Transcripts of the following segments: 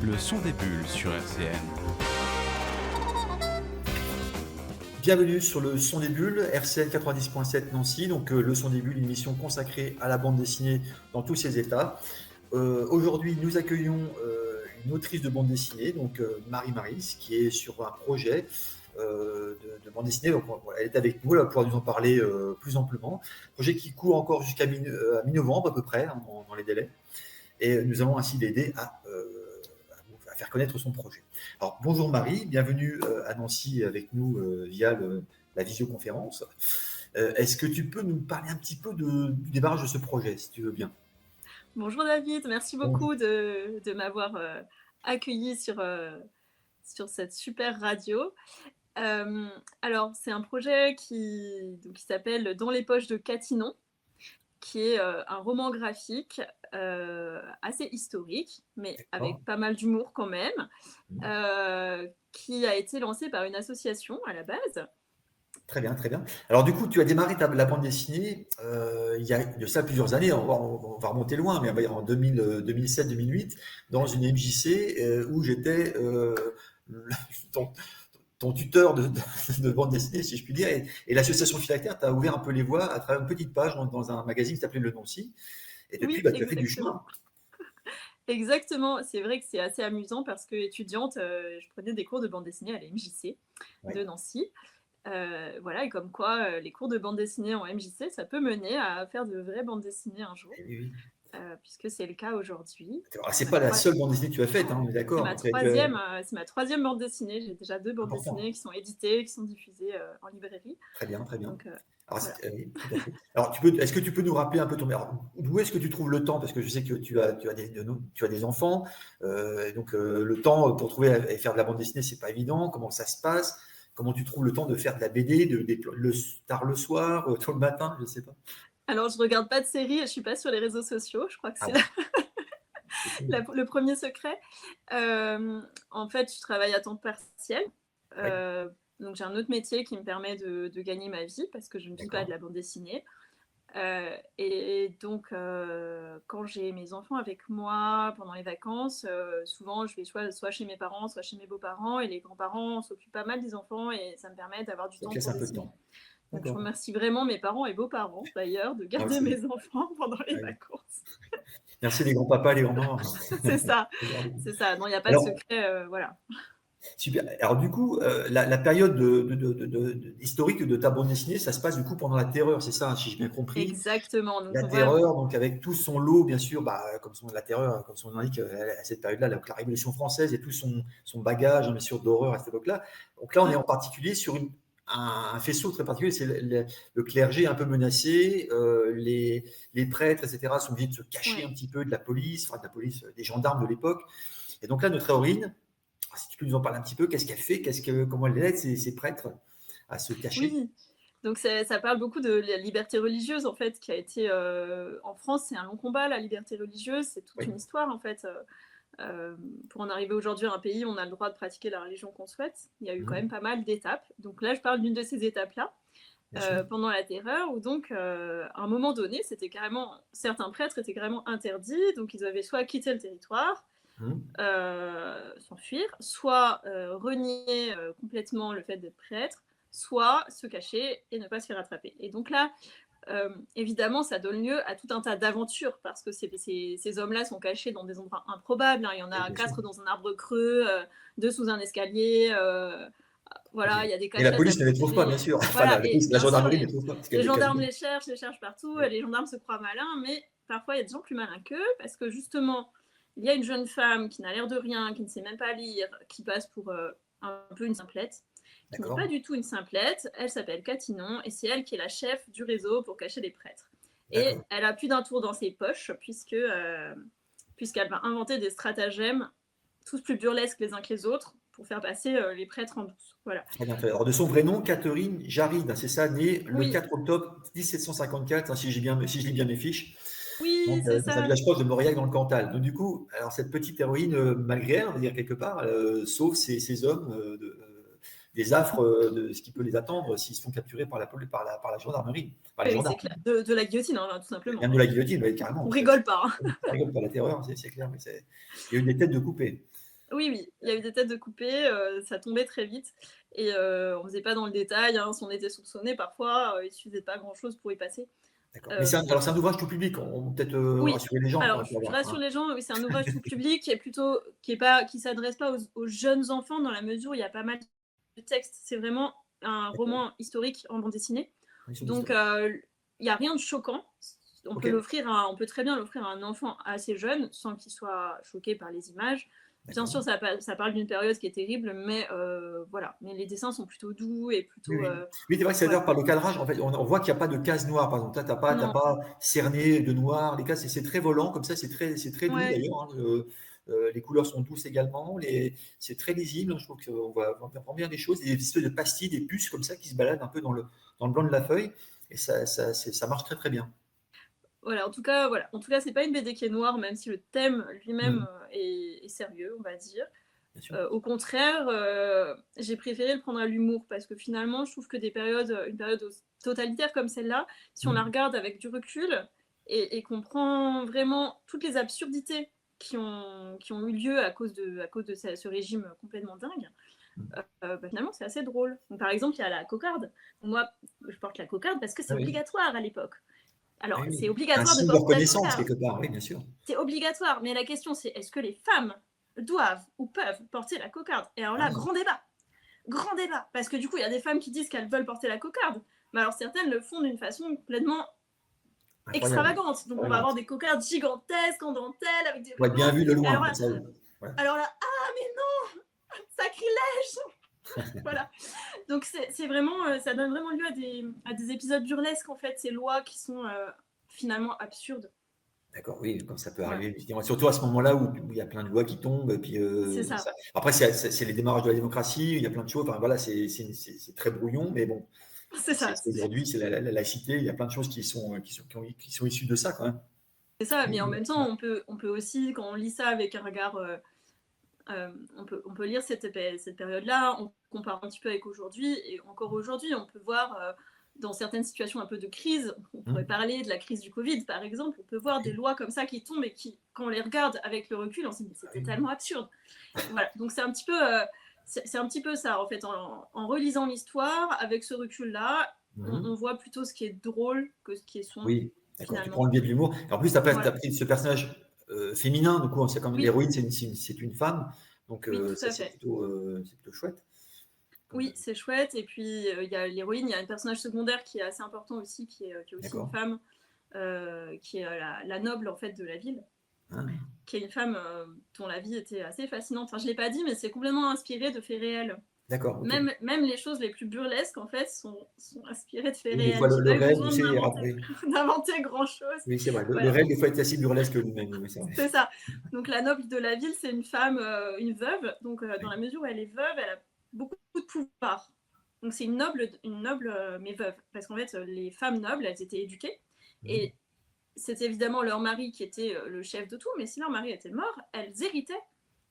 Le son des bulles sur RCN. Bienvenue sur le son des bulles, RCN 90.7 Nancy. Donc le son des bulles, une émission consacrée à la bande dessinée dans tous ses états. Aujourd'hui, nous accueillons une autrice de bande dessinée, donc Marie Maris, qui est sur un projet de bande dessinée. Donc elle est avec nous, elle va pouvoir nous en parler plus amplement. Projet qui court encore jusqu'à mi-novembre à peu près, hein, dans les délais. Et nous allons ainsi l'aider à faire connaître son projet. Alors, bonjour Marie, bienvenue à Nancy avec nous via la visioconférence. Est-ce que tu peux nous parler un petit peu du démarrage de ce projet, si tu veux bien? Bonjour David, merci beaucoup de m'avoir accueilli sur cette super radio. Alors, c'est un projet qui s'appelle Dans les poches de Catinon, qui est un roman graphique assez historique, mais avec pas mal d'humour quand même, qui a été lancé par une association à la base. Très bien, très bien. Alors du coup, tu as démarré la bande dessinée il y a de ça plusieurs années, on va remonter loin, mais on va dire en 2007-2008, dans une MJC où j'étais ton tuteur de bande dessinée, si je puis dire, et l'association Philactère t'a ouvert un peu les voies à travers une petite page dans un magazine qui s'appelait Le Nancy. Et depuis, Oui, tu as fait du chemin. Exactement, c'est vrai que c'est assez amusant parce que étudiante, je prenais des cours de bande dessinée à la MJC de Nancy. Voilà, et comme quoi les cours de bande dessinée en MJC, ça peut mener à faire de vraies bandes dessinées un jour. Oui. Puisque c'est le cas aujourd'hui. C'est pas la seule bande dessinée que tu as faite, hein, on est d'accord. C'est ma troisième bande dessinée. J'ai déjà 2 bandes dessinées qui sont éditées, qui sont diffusées en librairie. Très bien. Donc, alors, voilà. tout à fait. Alors, est-ce que tu peux nous rappeler un peu d'où est-ce que tu trouves le temps? Parce que je sais que tu as des enfants, donc le temps pour trouver et faire de la bande dessinée, c'est pas évident. Comment ça se passe? Comment tu trouves le temps de faire de la BD, tard le soir, tôt le matin, je sais pas. Alors, je regarde pas de séries et je suis pas sur les réseaux sociaux. Je crois que c'est le premier secret. En fait, je travaille à temps partiel. Donc, j'ai un autre métier qui me permet de gagner ma vie parce que je ne vis pas de la bande dessinée. Et donc, quand j'ai mes enfants avec moi pendant les vacances, souvent je vais soit chez mes parents, soit chez mes beaux-parents, et les grands-parents s'occupent pas mal des enfants et ça me permet d'avoir du temps pour dessiner. Donc, je remercie vraiment mes parents et beaux-parents d'ailleurs de garder mes enfants pendant les vacances. Merci les grands-papas et les grands-mamans. C'est ça. Non, il n'y a pas de secret, voilà. Super. Alors du coup, la période historique de ta bande dessinée, ça se passe du coup pendant la Terreur, c'est ça, si j'ai bien compris? Exactement. Donc, la Terreur, donc avec tout son lot, bien sûr, la Terreur, comme son nom l'indique, à cette période-là, la Révolution française et tout son bagage, bien sûr, d'horreur à cette époque-là. Donc là, on est en particulier sur un faisceau très particulier, c'est le clergé un peu menacé, les prêtres, etc., sont obligés de se cacher un petit peu de la police, des gendarmes de l'époque. Et donc là, notre héroïne, si tu peux nous en parler un petit peu, qu'est-ce qu'elle fait, comment elle aide ces prêtres à se cacher? Oui, donc ça parle beaucoup de la liberté religieuse en fait, qui a été en France, c'est un long combat, la liberté religieuse, c'est toute une histoire en fait. Pour en arriver aujourd'hui à un pays où on a le droit de pratiquer la religion qu'on souhaite, il y a eu quand même pas mal d'étapes. Donc là, je parle d'une de ces étapes-là, pendant la Terreur, où donc, à un moment donné, certains prêtres étaient carrément interdits, donc ils avaient soit quitté le territoire, s'enfuir, soit renier complètement le fait d'être prêtre, soit se cacher et ne pas se faire attraper. Et donc là, évidemment, ça donne lieu à tout un tas d'aventures parce que ces hommes-là sont cachés dans des endroits improbables. Il y en a 4 dans un arbre creux, 2 sous un escalier. Voilà, il y a des cachettes. Et la police ne les trouve pas, bien sûr. Voilà, la gendarmerie ne les trouve pas. Les gendarmes les cherchent partout. Les gendarmes se croient malins, mais parfois il y a des gens plus malins qu'eux parce que justement, il y a une jeune femme qui n'a l'air de rien, qui ne sait même pas lire, qui passe pour un peu une simplette, qui n'est pas du tout une simplette. Elle s'appelle Catinon et c'est elle qui est la chef du réseau pour cacher les prêtres. Et elle a plus d'un tour dans ses poches puisqu'elle va inventer des stratagèmes tous plus burlesques les uns que les autres pour faire passer les prêtres en douce. Voilà. Alors de son vrai nom, Catherine Jaride, c'est ça, née le 4 octobre 1754, si je lis bien mes fiches. Oui, donc, c'est ça. Un village proche de Mauriac dans le Cantal. Donc du coup, alors cette petite héroïne, malgré elle, on va dire quelque part, sauve ces hommes des affres de ce qui peut les attendre s'ils se font capturer par la gendarmerie. Par les gendarmes. C'est clair, de la guillotine, hein, tout simplement. Même de la guillotine, oui, carrément. On rigole pas. On rigole pas, la terreur, c'est clair, mais il y a eu des têtes de coupées. Oui, oui, il y a eu des têtes de coupés, ça tombait très vite et on faisait pas dans le détail, hein, si on était soupçonné parfois, il suffisait pas grand-chose pour y passer. D'accord. Mais Hem, c'est un ouvrage tout public, on peut-être oui, rassurer les gens alors pour je avoir, rassure hein. les gens, oui, c'est un ouvrage tout public qui est plutôt qui s'adresse pas aux jeunes enfants dans la mesure où il y a pas mal de textes. C'est vraiment un D'accord. roman historique en bande dessinée. Oui, sur Donc l'historique. il y a rien de choquant. Ok, On peut très bien l'offrir à un enfant assez jeune sans qu'il soit choqué par les images. Bien d'accord. sûr, ça parle d'une période qui est terrible, mais voilà. Mais les dessins sont plutôt doux et Oui, plutôt, oui. Oui, c'est vrai que c'est voilà. d'ailleurs par le cadrage, en fait, on voit qu'il n'y a pas de case noire, par exemple. T'as Non, pas cerné de noir. Les cases, c'est très volant, comme ça, c'est très doux ouais, d'ailleurs, hein. Les couleurs sont douces également. C'est très lisible. Je trouve on voit vraiment bien les choses. Des espèces de pastilles, des puces comme ça qui se baladent un peu dans le blanc de la feuille. Et ça marche très très bien. voilà. En tout cas, c'est pas une BD qui est noire, même si le thème lui-même Mhm, est sérieux, on va dire. bien sûr. Au contraire, j'ai préféré le prendre à l'humour parce que finalement, je trouve que une période totalitaire comme celle-là, si on la Mhm. regarde avec du recul et qu'on prend vraiment toutes les absurdités qui ont eu lieu à cause de ce régime complètement dingue, bah, finalement, c'est assez drôle. Donc, par exemple, il y a la cocarde. Moi, je porte la cocarde parce que Ah c'est oui. obligatoire à l'époque. Ah Alors, c'est oui. Un obligatoire de signe de porter la reconnaissance cocarde. quelque part, oui, bien sûr. C'est obligatoire, mais la question c'est est-ce que les femmes doivent ou peuvent porter la cocarde? Et alors là, Ah, grand débat, parce que du coup, il y a des femmes qui disent qu'elles veulent porter la cocarde, mais alors certaines le font d'une façon complètement incroyable. extravagante. Donc on va avoir Extravagante. des cocardes gigantesques en dentelle avec des Pour être bien rubans. vu de Et loin, comme ça. Voilà. alors là, ah mais non, sacrilège. Voilà. Donc c'est vraiment, ça donne vraiment lieu à des épisodes burlesques en fait, ces lois qui sont finalement absurdes. D'accord, oui, comme ça peut Voilà, arriver, effectivement. Surtout à ce moment-là où il y a plein de lois qui tombent, et puis c'est ça. après, c'est les démarrages de la démocratie, il y a plein de choses. Enfin, voilà, c'est très brouillon, mais bon, C'est ça. aujourd'hui, c'est la laïcité, il y a plein de choses qui sont issues de ça, quand même. C'est ça, mais en Ouais, même temps, on peut aussi, quand on lit ça avec un regard, on peut lire cette période-là, on compare un petit peu avec aujourd'hui, et encore aujourd'hui, on peut voir dans certaines situations un peu de crise, on pourrait hum, parler de la crise du Covid par exemple, on peut voir des oui, lois comme ça qui tombent et qui, quand on les regarde avec le recul, on se dit mais c'est oui, totalement absurde. Voilà, donc c'est un petit peu ça en fait, en relisant l'histoire avec ce recul-là, on mhm, voit plutôt ce qui est drôle que ce qui est sombre oui, d'accord, tu prends finalement. le biais de l'humour. En plus, tu as Voilà, pris ce personnage féminin, du coup, c'est comme oui, l'héroïne, c'est une femme, donc oui, tout ça, à fait. c'est plutôt chouette. Oui, c'est chouette. Et puis, il y a l'héroïne, il y a un personnage secondaire qui est assez important aussi, qui est aussi une D'accord. femme, qui est la noble en fait de la ville, Ah, qui est une femme dont la vie était assez fascinante. Enfin, je ne l'ai pas dit, mais c'est complètement inspiré de faits réels. d'accord, ok. Même les choses les plus burlesques, en fait, sont inspirées de faits Oui, des réels. fois, J'ai le pas eu réel, tu besoin de sais, oui. d'inventer grand-chose. Oui, c'est vrai. Le Voilà, réel, des fois, est assez burlesque que lui-même. Oui, c'est vrai. c'est ça. Donc, la noble de la ville, c'est une femme, une veuve. Donc, dans Oui. la mesure où elle est veuve, elle a beaucoup de pouvoir. Donc, c'est une noble mais veuve. Parce qu'en fait, les femmes nobles, elles étaient éduquées. Mhm. Et c'est évidemment leur mari qui était le chef de tout. Mais si leur mari était mort, elles héritaient.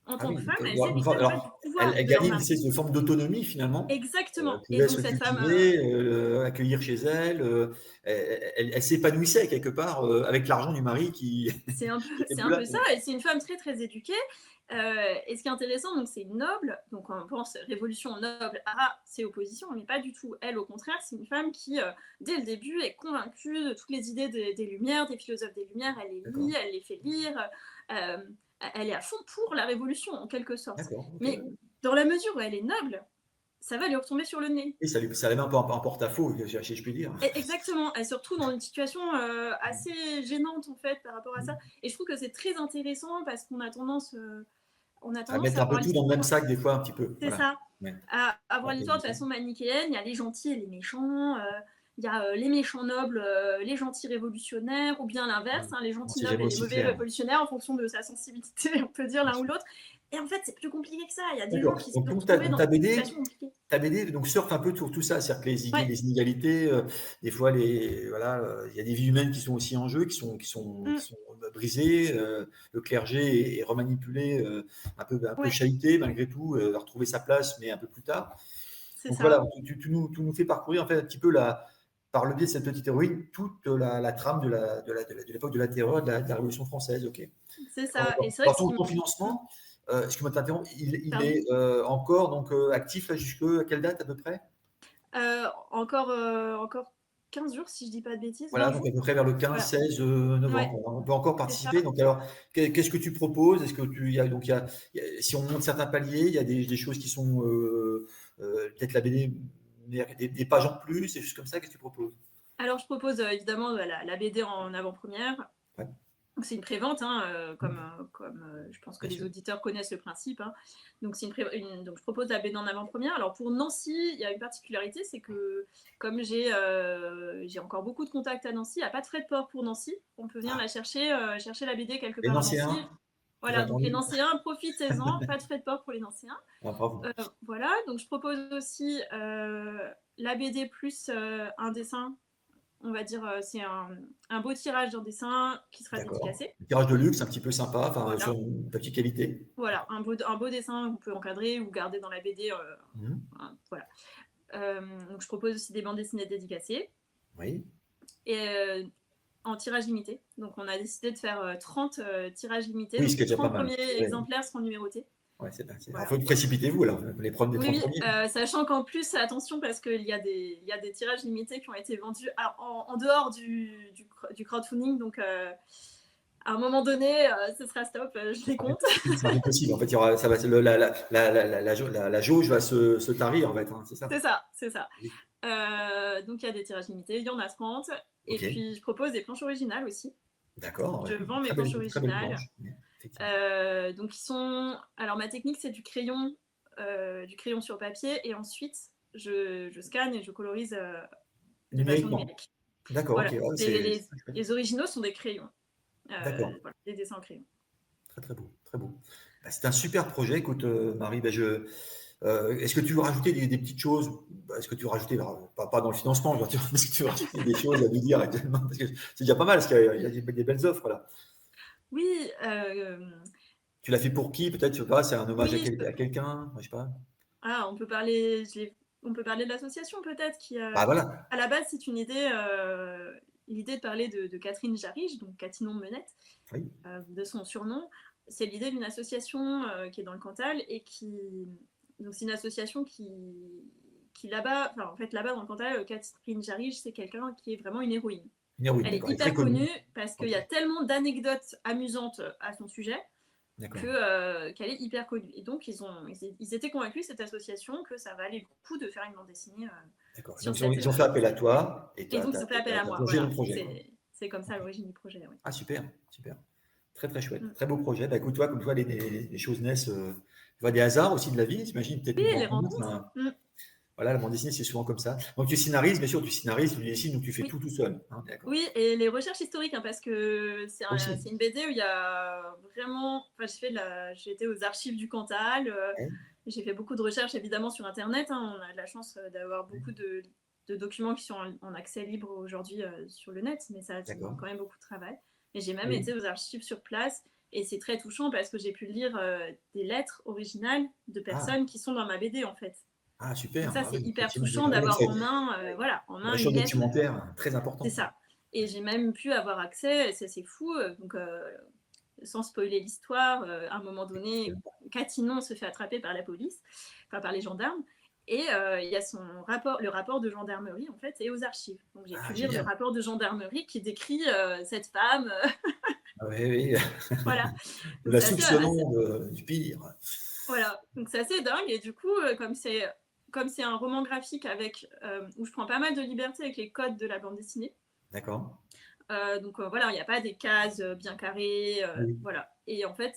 En Ah tant que oui, femmes, donc, elles héritaient en fait du alors, pouvoir elle de leur gagnait une mari. espèce de forme d'autonomie finalement. Elle Exactement. Et pouvait donc, se cette femme, cultiver, accueillir chez elle. Elle s'épanouissait quelque part avec l'argent du mari qui était c'est plus un là. peu ça, et c'est une femme très très éduquée. Et ce qui est intéressant, donc c'est une noble, donc on pense révolution noble, ah c'est opposition, mais pas du tout. Elle, au contraire, c'est une femme qui, dès le début, est convaincue de toutes les idées des Lumières, des philosophes des Lumières, elle les D'accord, lit, elle les fait lire, euh, elle est à fond pour la révolution en quelque sorte. d'accord, ok. Mais dans la mesure où elle est noble, ça va lui retomber sur le nez. Et ça la met un peu en porte-à-faux, si je puis dire. Exactement, elle se retrouve dans une situation assez gênante en fait par rapport à ça. Et je trouve que c'est très intéressant parce on a À tendance mettre à un peu voir tout dans le même l'histoire, sac des fois un petit peu. c'est Voilà. ça, Ouais. à voir Alors que, l'histoire de façon manichéenne. Il y a les gentils et les méchants, il y a les méchants nobles, les gentils révolutionnaires, ou bien l'inverse, hein, les gentils j'aime nobles et les aussi mauvais faire. révolutionnaires en fonction de sa sensibilité, on peut dire Bien l'un ou sûr. l'autre. Et en fait, c'est plus compliqué que ça. Il y a des gens D'accord. qui se Donc, retrouvaient donc dans ta des BD, situations compliquées. ta BD donc surfe un peu sur tout ça, c'est-à-dire que Ouais. les inégalités, des fois voilà, il y a des vies humaines qui sont aussi en jeu, qui Mm, sont brisées, le clergé est remanipulé, un peu ouais, chahuté malgré tout, a retrouvé sa place, mais un peu plus tard. c'est Donc ça. voilà, tu nous fais parcourir en fait un petit peu par le biais de cette petite héroïne, toute la trame de l'époque de la terreur, de la Révolution française. Ok. C'est D'accord, ça. Et d'accord. c'est vrai Alors que ce qui ton financement, Excuse-moi de t'interrompre, il Pardon. est encore donc, actif là, jusqu'à quelle date à peu près? Encore 15 jours, si je dis pas de bêtises, Voilà, 20 donc jours. à peu près vers le Voilà. 15-16 Ouais, novembre. On peut encore c'est ça. participer. Donc, alors, qu'est-ce que tu proposes? Est-ce que il y a, donc, si on monte certains paliers, il y a des choses qui sont peut-être la BD, mais des pages en plus, des choses comme ça. Qu'est-ce que tu proposes? Alors, je propose évidemment la BD en avant-première. Ouais, Donc, c'est une prévente, hein, comme je pense que bien les sûr. auditeurs connaissent le principe, hein. Donc, donc, je propose la BD en avant-première. Alors, pour Nancy, il y a une particularité, c'est que comme j'ai encore beaucoup de contacts à Nancy, il n'y a pas de frais de port pour Nancy. On peut venir Ah, chercher la BD quelque les part à Nancy. Nancéens, j'ai Voilà, donc les entendu. Nancéens, profitez-en, pas de frais de port pour les Nancéens. Ah, bravo. Voilà, donc je propose aussi la BD plus un dessin. On va dire, c'est un beau tirage d'un dessin qui sera D'accord. dédicacé. Un tirage de luxe, un petit peu sympa, enfin, sur Voilà, une petite qualité. voilà, un beau dessin qu'on peut encadrer ou garder dans la BD. Mhm. Voilà. Donc je propose aussi des bandes dessinées dédicacées. Oui. Et en tirage limité. Donc on a décidé de faire 30 tirages limités. Oui, ce Donc qui est les déjà pas 30 mal. premiers Ouais, exemplaires seront numérotés. ouais, c'est bien. Alors, Voilà. faut précipitez-vous, alors, les 30 Oui, premiers. sachant qu'en plus, attention, parce qu'il y a des tirages limités qui ont été vendus alors, en dehors du crowdfunding. Donc, à un moment donné, ce sera stop, je les compte. Ce sera impossible. En fait, ça va, la jauge va se tarir, en fait, hein, c'est ça? C'est ça, c'est ça. Oui. Donc, il y a des tirages limités, il y en a 30. Et Ok, puis, je propose des planches originales aussi. d'accord. Je Ouais. vends mes planches Très belle originales. planche. Oui, effectivement. Donc, alors, ma technique, c'est du crayon sur papier. Et ensuite, je scanne et je colorise de façon Numériquement. numérique. D'accord, ok. Voilà. Ouais, chouette. Les originaux sont des crayons. D'accord. Voilà, des dessins en crayon. Très, très beau. Très beau. Bah, c'est un super projet. Écoute, Marie, bah, est-ce que tu veux rajouter des petites choses? Est-ce que tu veux rajouter, alors, pas dans le financement, genre, est-ce que tu veux rajouter des choses à nous dire actuellement? Parce que c'est déjà pas mal, parce qu'il y a des belles offres là. Oui, Tu l'as fait pour qui? Peut-être, je sais pas, c'est un hommage oui, à quelqu'un? Je sais pas. on peut parler de l'association peut-être Ah, voilà. à la base, c'est l'idée de parler de Catherine Jarige, donc Catinon Menette, Oui. de son surnom. C'est l'idée d'une association qui est dans le Cantal et donc c'est une association qui là-bas, enfin en fait là-bas dans le Cantal, Catherine Jarige, c'est quelqu'un qui est vraiment une héroïne. Une héroïne, Elle est d'accord. Elle est très hyper connue. connue parce qu'il Ok, y a tellement d'anecdotes amusantes à son sujet d'accord. qu'elle est hyper connue. Et donc, ils étaient convaincus, cette association, que ça valait le coup de faire une bande dessinée D'accord. sur Donc, cette. ils ont fait appel à toi et tu Et as donc, ils ont fait appel à moi. plongé dans le Voilà. projet, quoi. C'est comme ça l'origine du projet. Oui. Ah, super, super. Très, très chouette. Mm. Très beau projet. Bah, écoute, toi, comme toi, les choses naissent, tu vois, des hasards aussi de la vie. T'imagines peut-être Oui, une les rencontre. rencontres. Mm. Voilà, la bande dessinée, c'est souvent comme ça. Donc, tu scénarises, bien sûr, tu scénarises, tu dessines, donc tu fais Oui. tout seul. Hein, d'accord. Oui, et les recherches historiques, hein, parce que Aussi. c'est une BD où il y a vraiment. Enfin, j'ai été aux archives du Cantal. Ouais, J'ai fait beaucoup de recherches, évidemment, sur Internet. Hein. On a de la chance d'avoir beaucoup de documents qui sont en accès libre aujourd'hui sur le net, mais ça demande d'accord. quand même beaucoup de travail. Et j'ai même Oui. été aux archives sur place, et c'est très touchant parce que j'ai pu lire des lettres originales de Ah, personnes qui sont dans ma BD, en fait. ah, Donc super. ça, Ah, c'est oui, hyper effectivement. touchant Ah, oui, d'avoir voilà, en une main une recherche lettre. documentaire très C'est importante. ça. Et j'ai même pu avoir accès, c'est fou, donc sans spoiler l'histoire, à un moment donné, Catinon se fait attraper par la police, enfin par les gendarmes, et il y a le rapport de gendarmerie en fait, et aux archives. Donc j'ai pu Ah, lire le génial. rapport de gendarmerie qui décrit cette femme, Ah, oui, oui. voilà. Nous Donc la c'est soupçonnons du pire. voilà. Donc c'est assez dingue, et du coup, comme c'est un roman graphique où je prends pas mal de liberté avec les codes de la bande dessinée. D'accord. Donc voilà, il n'y a pas des cases bien carrées, Oui. voilà. Et en fait,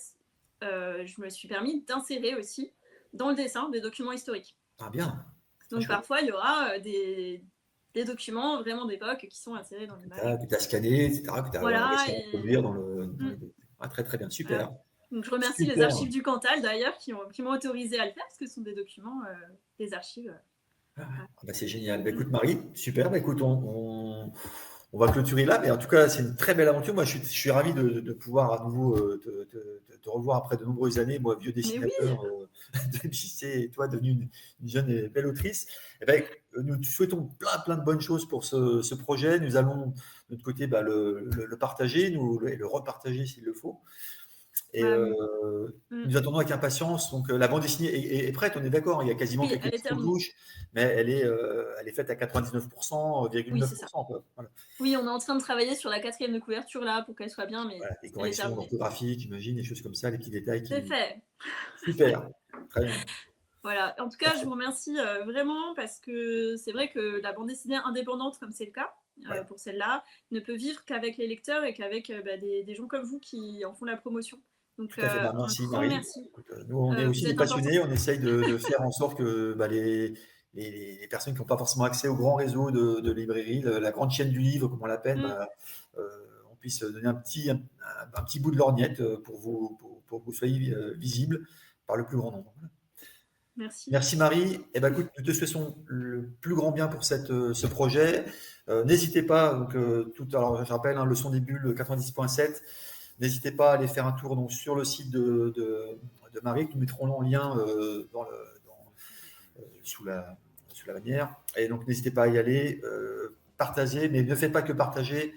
je me suis permis d'insérer aussi dans le dessin des documents historiques. Ah, bien. C'est très Donc chouette. parfois, il y aura des documents vraiment d'époque qui sont insérés dans l'image. Que tu as scanné, etc., que tu as Voilà. réussi à reproduire dans Mm, les. Ah, très, très bien. voilà. Super. Donc je remercie les Super. archives du Cantal d'ailleurs qui m'ont autorisé à le faire parce que ce sont des documents, des archives. Ah, Voilà. bah, c'est génial. Bah, écoute, Marie, super. Bah, écoute, on va clôturer là, mais en tout cas, c'est une très belle aventure. Moi, je suis ravi de pouvoir à nouveau te revoir après de nombreuses années, moi, vieux Mais oui, dessinateur de lycée, et toi, devenue une jeune et belle autrice. Eh ben, nous te souhaitons plein de bonnes choses pour ce projet. Nous allons, de notre côté, bah, le partager et le repartager s'il le faut. Et Mm. nous attendons avec impatience. Donc la bande dessinée est prête, on est d'accord. Il y a quasiment Oui, quelques elle est petites terminée. retouches, mais elle est faite à 99,9%, Oui, c'est ça. quoi. Voilà. Oui, on est en train de travailler sur la 4e de couverture là pour qu'elle soit bien, mais Voilà, les elle est corrections terminée. orthographiques, j'imagine, des choses comme ça, les petits détails C'est qui. fait. Super, très bien. Voilà. En tout cas, je vous remercie vraiment parce que c'est vrai que la bande dessinée indépendante, comme c'est le cas Ouais. pour celle-là, ne peut vivre qu'avec les lecteurs et qu'avec des gens comme vous qui en font la promotion. Donc, Tout à fait. Bah, un merci grand Marie. merci. Écoute, nous, on est aussi Vous des êtes important. passionnés. On essaye de faire en sorte que les personnes qui n'ont pas forcément accès au grand réseau de librairies, la grande chaîne du livre, comme on l'appelle, Mm. on puisse donner un petit bout de lorgnette pour que vous soyez visible par le plus grand nombre. Merci. Merci Marie. Eh ben, écoute, nous te souhaitons le plus grand bien pour ce projet. N'hésitez pas, donc, alors je rappelle, le son des bulles 90.7. N'hésitez pas à aller faire un tour donc, sur le site de Marie, que nous mettrons en lien sous la bannière. Et donc n'hésitez pas à y aller, partagez, mais ne faites pas que partager.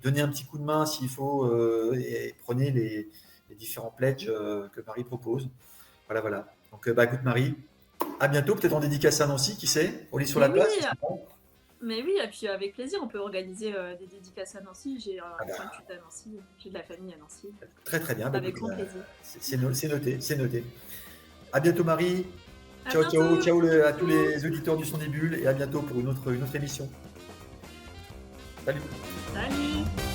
Donnez un petit coup de main s'il faut et prenez les différents pledges que Marie propose. Voilà. Donc, écoute Marie, à bientôt, peut-être en dédicace à Nancy, qui sait, au lit sur Mais la oui, place. mais oui, et puis avec plaisir, on peut organiser des dédicaces à Nancy. J'ai un point de chute à Nancy, j'ai de la famille à Nancy. Très très bien. Avec grand plaisir. C'est noté. À bientôt Marie. À Ciao bientôt. à tous les auditeurs du Son des Bulles et à bientôt pour une autre émission. Salut. Salut.